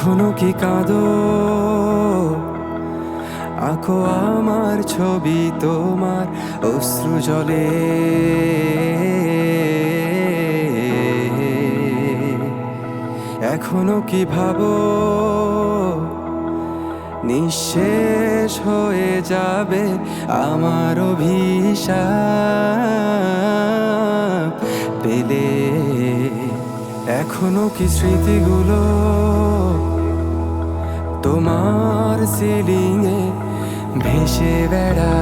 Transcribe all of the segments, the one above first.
এখনো কি কাঁদো? আঁকো আমার ছবি তোমার অশ্রু জলে। এখনো কি ভাবো নিঃশেষ হয়ে যাবে আমার অভিশাপ পেলে? এখনো কি স্মৃতিগুলো তোমার সিলিংয়ে ভেসে বেড়ায়?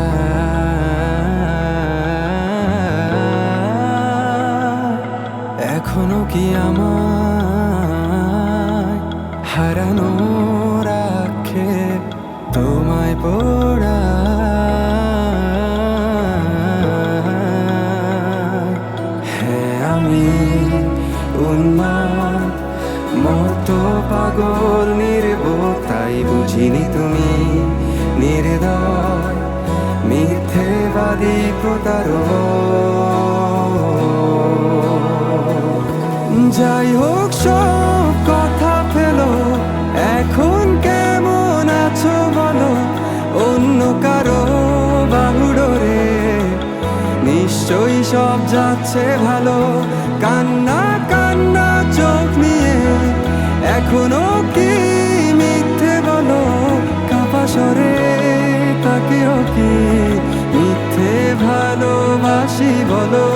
এখনো কি আমায় হারানোর আক্ষেপ তোমায় পোড়ায়? হ্যাঁ, আমি উন্মাদ মতো পাগল নির্বোধ, তাই বুঝিনি তুমি নির্দয় মিথ্যেবাদী প্রতারক। যাই হোক, সব কথা ফেলো, এখন কেমন আছো বলো? অন্য কারো বাহুডোরে নিশ্চয়ই সব যাচ্ছে ভালো। কান্না কান্না চোখ নিয়ে এখনো কি মিথ্যে বলো? কাপা স্বরে তাকেও কি মিথ্যে ভালোবাসি বলো?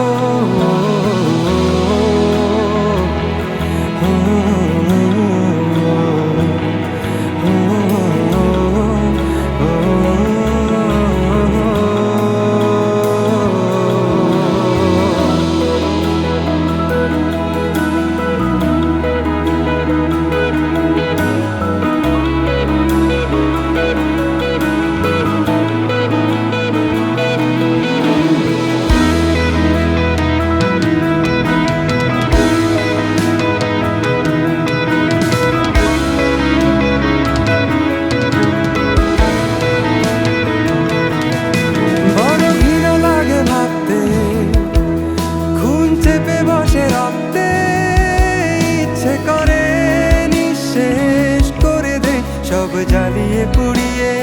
সব জ্বালিয়ে পুড়িয়ে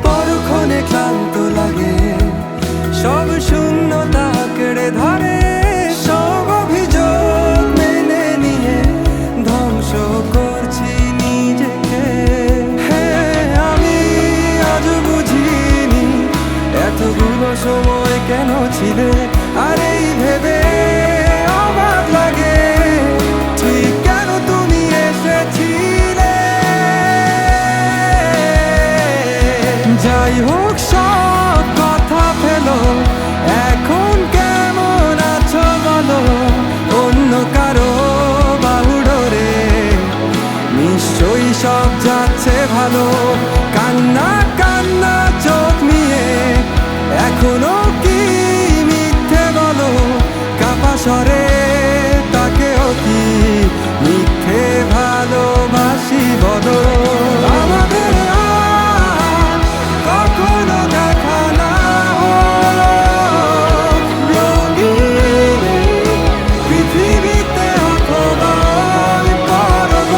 পরক্ষণে ক্লান্ত লাগে, সব শূন্যতা কেড়ে ধরে। সব অভিযোগ মেনে নিয়ে ধ্বংস করছি নিজেকে। হ্যাঁ, আমি আজ বুঝিনি এতগুলো সময় কেন ছিলে। আর এই ভেবে অবাক লাগে ঠিক কেন তুমি এসেছিলে। যাই হোক, সব কথা ফেলো, এখন কেমন আছো বলো? অন্য কারো বাহুডোরে নিশ্চয়ই সব যাচ্ছে ভালো। কান্না কান্না চোখ নিয়ে এখনো কি মিথ্যে বলো? কাপা স্বরে তাকেও কি মিথ্যে ভালোবাসি বলো? আমাদের কখনো দেখা না হোক রঙিন পৃথিবীতে অখবর করব।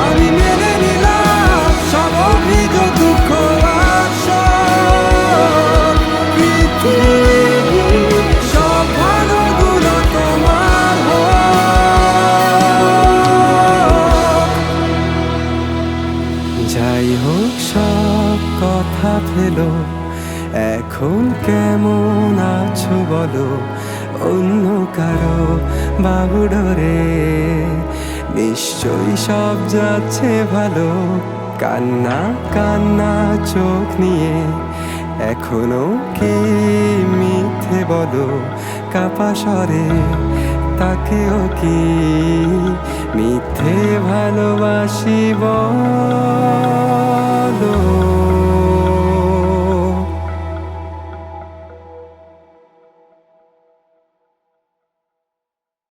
আমি মেনে নিলাম সব অভিযোগ, দুঃখ আর শোক। পৃথিবীর সব ভালোগুলো তোমার হোক। যাই হোক, সব কথা ফেলো, এখন কেমন আছো বলো? অন্য কারো বাহুডোরে নিশ্চয়ই সব যাচ্ছে ভালো। কান্না কান্না চোখ নিয়ে এখনো কি মিথ্যে বলো? কাপা স্বরে তাকেও কি মিথ্যে ভালোবাসি বলো?